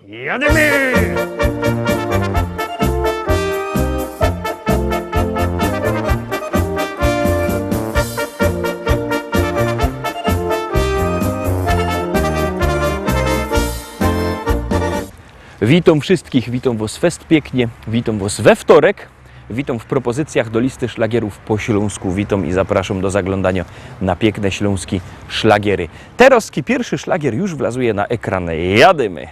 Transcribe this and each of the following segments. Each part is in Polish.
Jademy! Witam wszystkich, witam Was fest pięknie, witam Was we wtorek, witam w propozycjach do listy szlagierów po śląsku, witam i zapraszam do zaglądania na piękne śląskie szlagiery. Teraz pierwszy szlagier już wlazuje na ekran, jademy!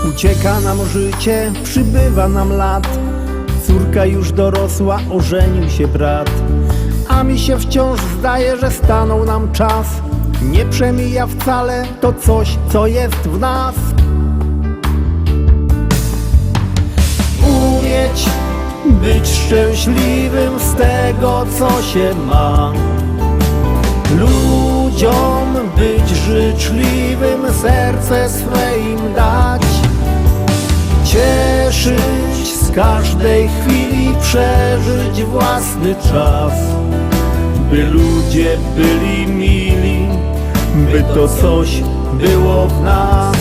Ucieka nam życie, przybywa nam lat. Córka już dorosła, ożenił się brat. A mi się wciąż zdaje, że stanął nam czas. Nie przemija wcale to coś, co jest w nas. Umieć być szczęśliwym z tego, co się ma. Ludziom być życzliwym, serce swe im dać. Cieszyć z każdej chwili, przeżyć własny czas. By ludzie byli mili, by to coś było w nas.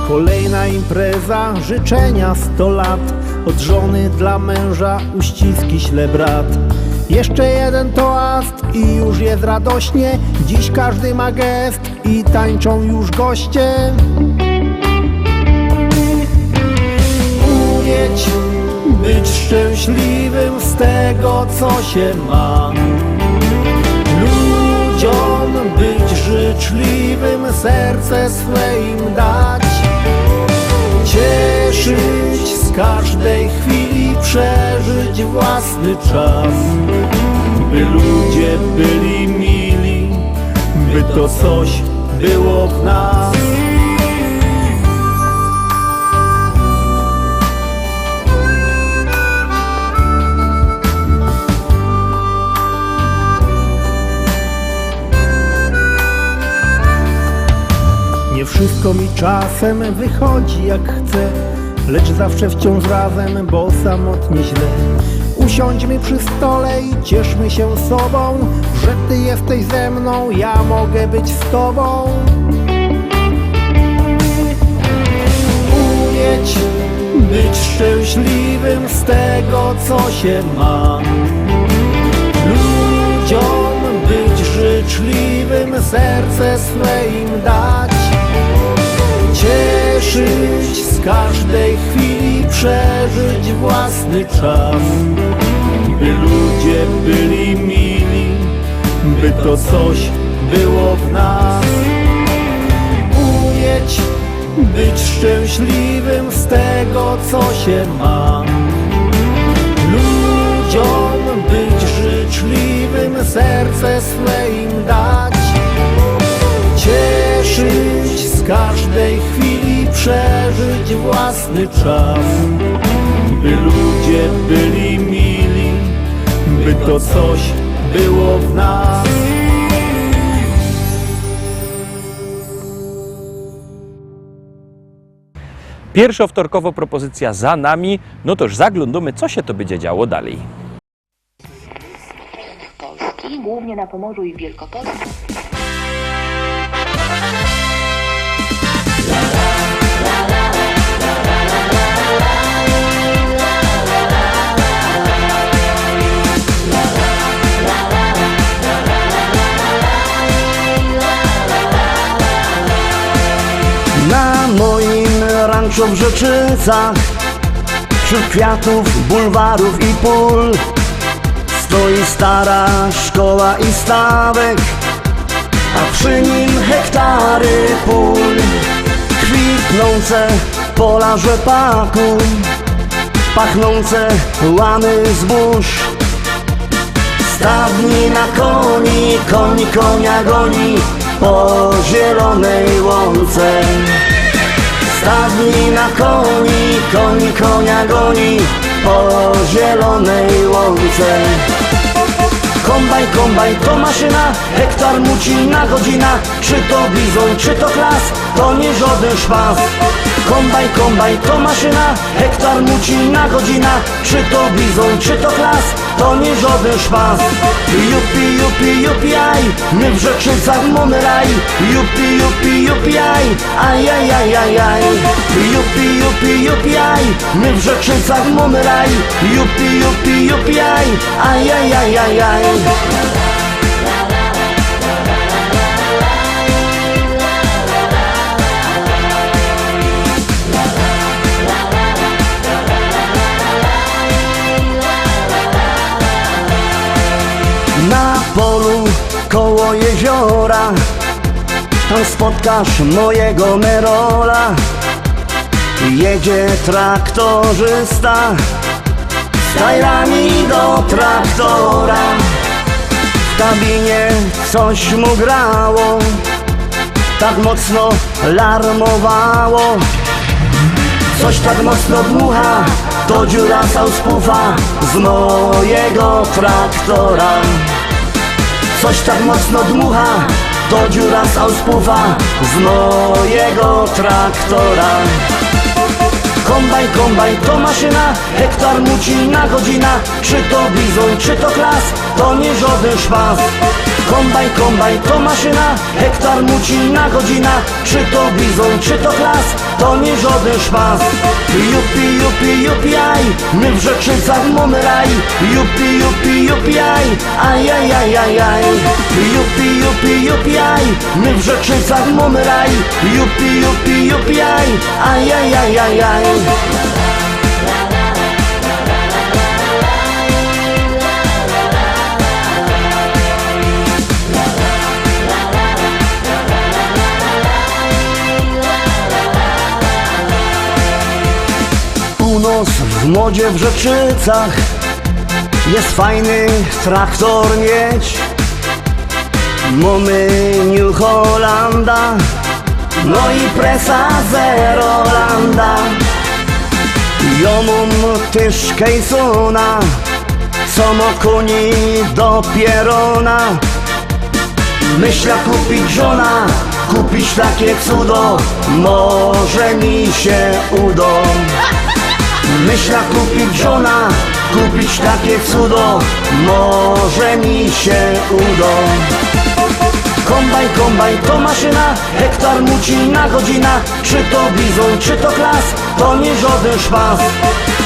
Kolejna impreza, życzenia 100 lat. Od żony dla męża uściski śle brat. Jeszcze jeden toast i już jest radośnie. Dziś każdy ma gest i tańczą już goście. Umieć być szczęśliwym z tego, co się ma. Ludziom być życzliwym, serce swe im dać. Cieszyć z każdej chwili, przeżyć własny czas. By ludzie byli mili, by to coś było w nas. Nie wszystko mi czasem wychodzi jak chcę, lecz zawsze wciąż razem, bo samotnie źle. Usiądźmy przy stole i cieszmy się sobą, że Ty jesteś ze mną, ja mogę być z Tobą. Umieć być szczęśliwym z tego, co się ma. Ludziom być życzliwym, serce swe im dać. Cieszyć z każdej chwili, przeżyć własny czas. By ludzie byli mili, by to coś było w nas. Umieć być szczęśliwym z tego, co się ma. Ludziom być życzliwym, serce swe im dać. Cieszyć z każdej chwili, przeżyć własny czas. By ludzie byli mili, by to coś było w nas. Pierwszowtorkowo propozycja za nami, no toż zaglądamy, co się to będzie działo dalej. Polski, głównie na Pomorzu i w Wielkopolsce. Na moim ranczu w Rzeczycach, wśród kwiatów, bulwarów i pól, stoi stara szkoła i stawek, a przy nim hektary pól. Kwitnące pola rzepaku, pachnące łany zbóż. Stadni na koni, koń konia goni po zielonej łące. Stadni na koń konia goni po zielonej łące. Kombajn to maszyna, hektar mucina godzina. Czy to bizon, czy to klas, to nie żaden szpas. Kombajn to maszyna, hektar mucina godzina. Czy to bizon, czy to klas, to nie żaden szpas. Jupi, aj, my w Rzeczycach mamy raj. Jupi, aj, ajajajajaj. Jupi, aj, my w Rzeczycach mamy raj. Jupi, aj, ajajajajaj. Na polu koło jeziora tam spotkasz mojego Merola. Jedzie traktorzysta z tajrami do traktora. W kabinie coś mu grało, tak mocno larmowało. Coś tak mocno dmucha, to dziura sauspufa z mojego traktora. Coś tak mocno dmucha, to dziura sauspufa z mojego traktora. Kombajn to maszyna, hektar mucina godzina. Czy to bizon, czy to klas, to nie żaden szpas. Kombajn to maszyna, hektar mucina godzina. Czy to bizon, czy to klas, to nie żaden szpas. Jupi, aj, my w Rzeczycach mamy raj. Jupi, aj, ajajajajaj. Jupi, aj, my w Rzeczycach mamy raj. Jupi, aj, ajajajajaj. Północ w modzie w Rzeczycach, jest fajny traktor mieć. Mamy New Hollanda, no i presa Zerolanda. Ja mam też Kejsona, co ma koni do pierona. Myślę kupić żona, kupić takie cudo, może mi się uda. Myślę kupić żona, kupić takie cudo, może mi się uda. Kombajn to maszyna, hektar mucina godzina. Czy to bizon, czy to klas, to nie żaden szpas.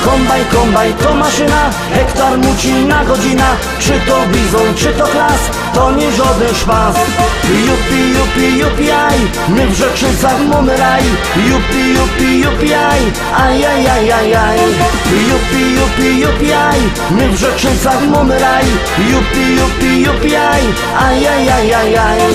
Kombajn to maszyna, hektar mucina godzina. Czy to bizon, czy to klas, to nie żaden szpas. Jupi, aj, my w Rzeczycach mamy raj. Jupi, aj, ajajajajaj. Jupi, aj, my w Rzeczycach mamy raj. Jupi, aj, ajajajajaj.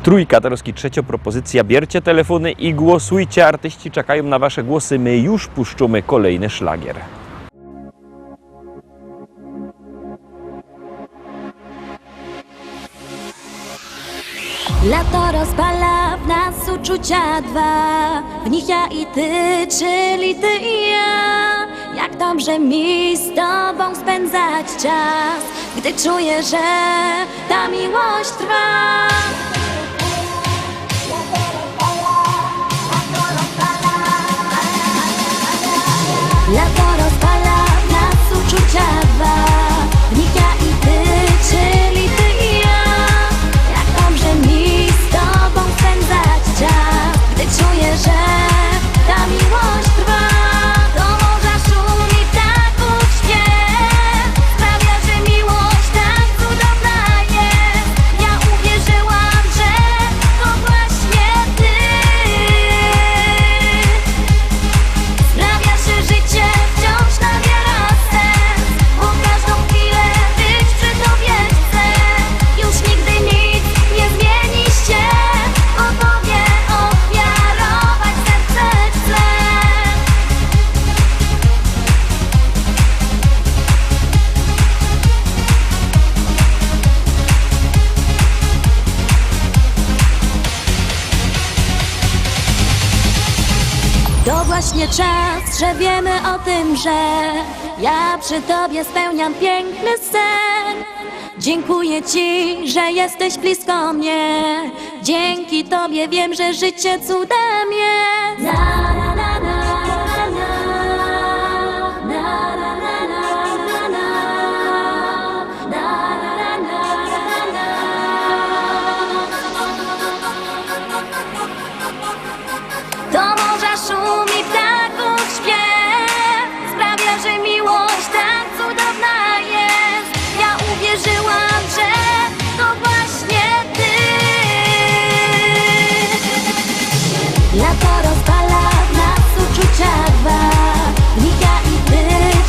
Trójka, Tarowski, trzecia propozycja. Bierzcie telefony i głosujcie. Artyści czekają na wasze głosy. My już puszczamy kolejny szlagier. Lato rozpala w nas uczucia dwa, w nich ja i ty, czyli ty i ja. Jak dobrze mi z tobą spędzać czas, gdy czuję, że ta miłość trwa. Lato rozpala w nas uczucia dwa, w nich ja i ty, czyli ty i ja. Jak dobrze mi z tobą spędzać czas, gdy czuję, że ta miłość trwa. Do morza szumi ptaków śpiew sprawia, że miłość tak cudowna jest. Ja uwierzyłam, To właśnie czas, że wiemy o tym, że ja przy tobie spełniam piękny sen. Dziękuję ci, że jesteś blisko mnie. Dzięki tobie wiem, że życie cudem jest. Na, na, na, na, na, na, na, na, na, na, na. Do morza szum i ptaków śpiew sprawia, że miłość tak cudowna jest. Ja uwierzyłam, że to właśnie ty. Lato rozpala w nas uczucia dwa. Ja i ty,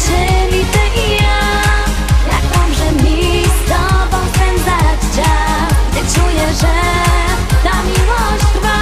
czyli ty i ja. Jak dobrze mi z tobą spędzać czas, gdy czuję, że ta miłość trwa.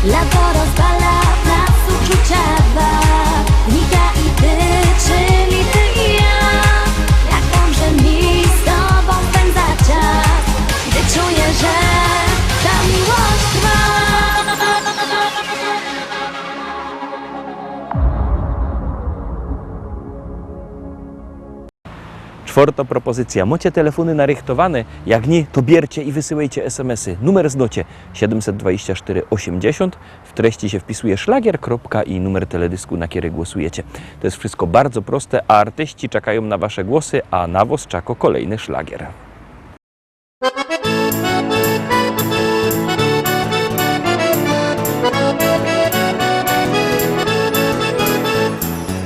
Lato rozpala w nas uczucia dwa. Ja i ty, czyli ty i ja. Jak dobrze mi z tobą spędzać czas, gdy czuję, że ta miłość trwa. Czwarta propozycja. Macie telefony narychtowane? Jak nie, to biercie i wysyłajcie SMS-y. Numer zdocie 724 80. W treści się wpisuje szlagier. I numer teledysku, na który głosujecie. To jest wszystko bardzo proste, a artyści czekają na wasze głosy, a na was czeka kolejny szlagier.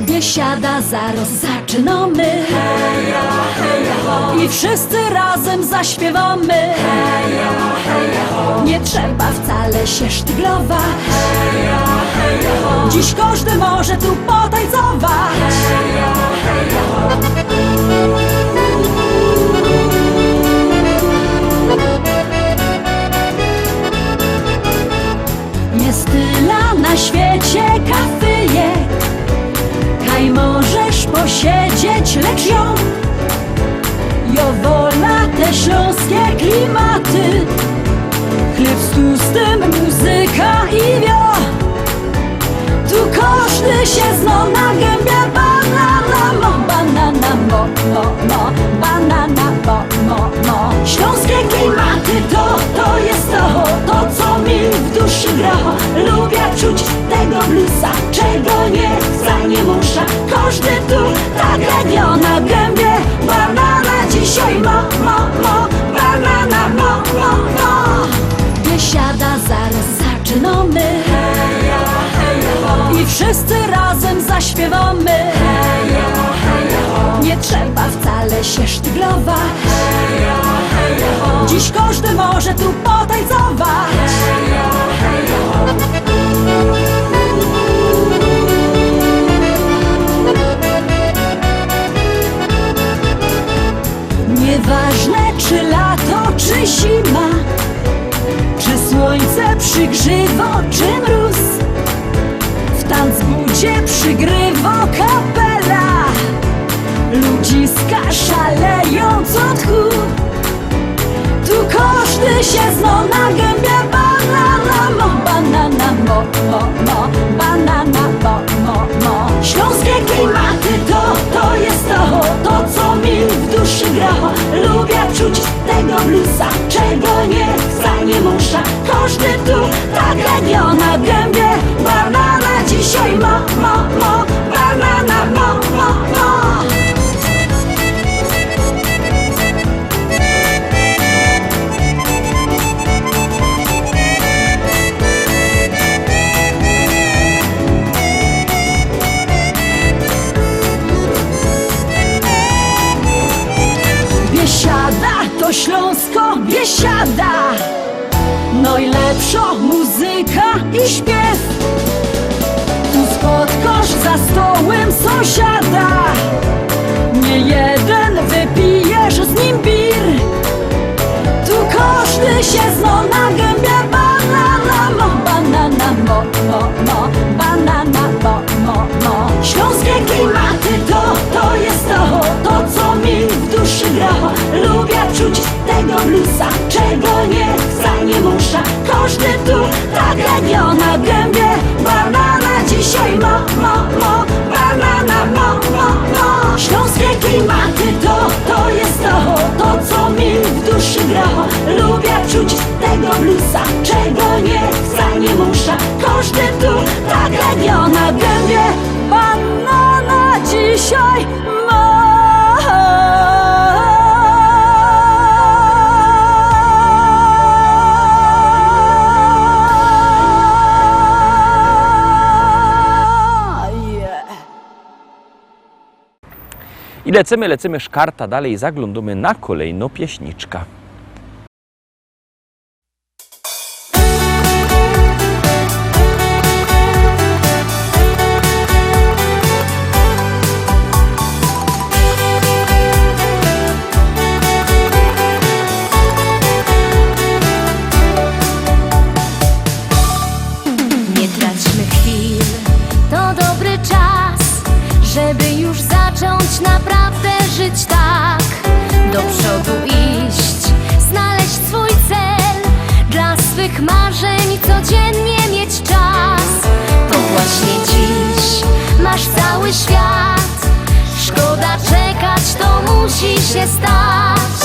Biesiada, zaraz zaczynamy. Heja, heja, ho. I wszyscy razem zaśpiewamy. Heja, heja, ho. Nie trzeba wcale się sztyglować. Heja, heja, ho. Dziś każdy może tu potańcować. Heja, heja, ho. Jest tyle na świecie kafyjek. Kaj możesz posiedzieć, lecz ją wola te śląskie klimaty. Chleb z tłustym, muzyka i wio. Tu każdy się zna na gębie. Banana mo, banana mo, mo, mo. Banana mo, mo, mo. Śląskie klimaty to jest to co mi w duszy gra. Lubię czuć tego bluesa, czego nie muszę. Każdy tu tak jak na gębie. Banana dzisiaj mo, mo, mo. Banana mo, mo, mo. Biesiada, zaraz zaczynamy. Heja, heja, ho. I wszyscy razem zaśpiewamy. Heja, heja, ho. Nie trzeba wcale się sztyglować. Heja, heja, ho. Dziś każdy może tu potańcować. Heja, heja, ho. Nieważne czy lato, czy zima, czy słońce przygrzywo, czy mróz, w tanzbudzie przygrywo kapela. Ludziska szaleją co tchu. Tu każdy się zna na gębie. Banana mo, banana mo, mo, mo. Banana mo, mo, mo. Śląskie klimaty to jest to co mi w duszy gra. Lubię czuć tego bluesa, czego nie muszę. Każdy tu tak jak na gębie. Banana dzisiaj mo, mo, mo. Banana mo, mo, mo. Biesiada to Śląsko, Biesiada. Najlepsza muzyka i śpiew. Tu spotkasz za stołem sąsiada. Nie jeden wypijesz z nim bir. Tu każdy się zno na gębie banana mo, banana mo, banana mo. Śląskie klimaty to jest to co mi w duszy gra. Lubię czuć tego bluesa, czego nie chcę, nie muszę. Każdy tu tak jak ja na gębie banana dzisiaj mo, banana mo. Śląskie klimaty to jest to co mi w duszy gra. Lubię czuć tego bluesa, czego nie chcę, nie muszę. Każdy tu tak jak ja na gębie banana dzisiaj ma. I lecimy szkarta dalej, zaglądamy na kolejną pieśniczka. Nie traćmy chwil, to dobry czas, żeby już zacząć naprawdę żyć tak. Do przodu iść, znaleźć swój cel, dla swych marzeń codziennie mieć czas. To właśnie dziś masz cały świat, szkoda czekać, to musi się stać.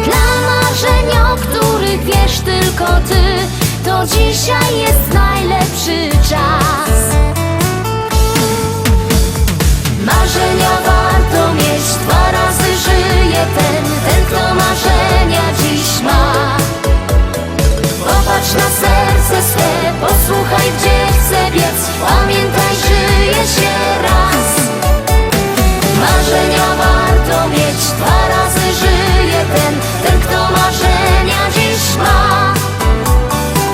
Dla marzeń, o których wiesz tylko ty, to dzisiaj jest najlepszy czas. Marzenia warto mieć, 2 razy żyje ten kto marzenia dziś ma. Popatrz na serce swe, posłuchaj gdzie chce biec, pamiętaj żyje się raz. Marzenia warto mieć, 2 razy żyje ten kto marzenia dziś ma.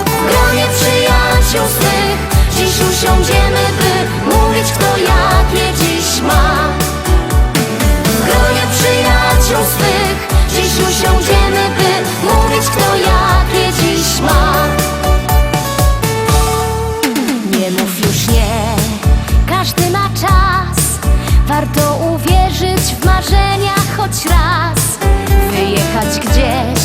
W gronie przyjaciół swych dziś usiądziemy, by mówić kto jakie dziś ma. W gronie przyjaciół swych dziś usiądziemy, by mówić kto jakie dziś ma. Nie mów już nie, każdy ma czas. Warto uwierzyć w marzenia choć raz. Wyjechać gdzieś,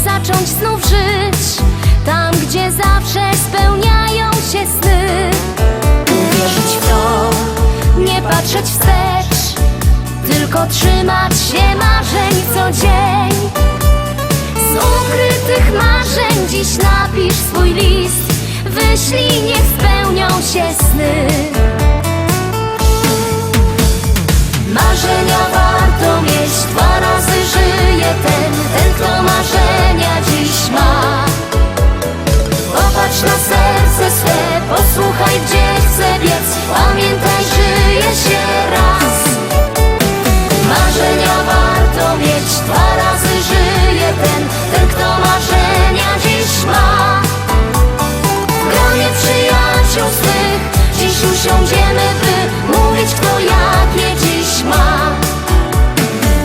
zacząć znów żyć, tam gdzie zawsze spełniają się sny. Uwierzyć w to, nie patrzeć wstecz, tylko trzymać się marzeń co dzień. Z ukrytych marzeń dziś napisz swój list, wyślij, niech spełnią się sny. Marzenia warto mieć, 2 razy żyje ten kto marzenia dziś ma. Popatrz na serce swe, posłuchaj gdzie chce biec, pamiętaj żyje się raz. Marzenia warto mieć, 2 razy żyje ten kto marzenia dziś ma. W gronie przyjaciół swych dziś usiądziemy, by mówić kto jakie dziś ma.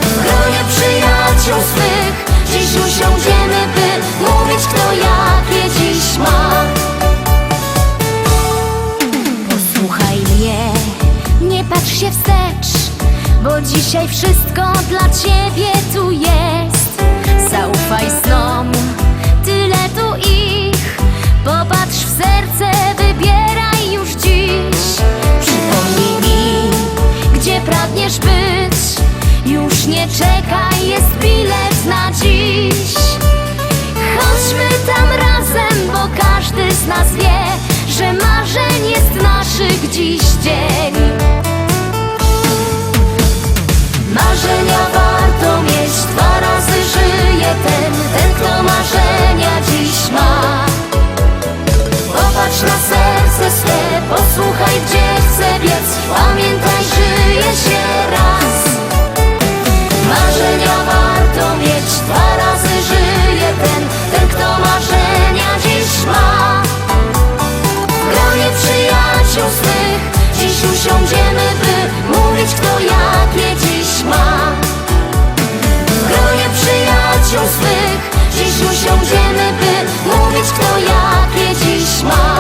W gronie przyjaciół swych dziś usiądziemy, by mówić kto jakie dziś ma. Posłuchaj mnie, nie patrz się wstecz, bo dzisiaj wszystko dla ciebie tu jest. Zaufaj snom, tyle tu ich, popatrz w serce, wybieraj już dziś. Przypomnij mi, gdzie pragniesz być, już nie czekaj, jest bilet na dziś. Chodźmy tam razem, bo każdy z nas wie, że marzeń jest naszych dziś dzień. Marzenia warto mieć, 2 razy żyje ten kto marzenia dziś ma. Popatrz na serce swe, posłuchaj gdzie chce biec, pamiętaj żyje się raz. Marzenia warto mieć, 2 razy żyje ten kto marzenia dziś ma. W gronie przyjaciół swych dziś usiądziemy, by mówić, kto jakie dziś ma. W gronie przyjaciół swych dziś usiądziemy, by mówić, kto jakie dziś ma.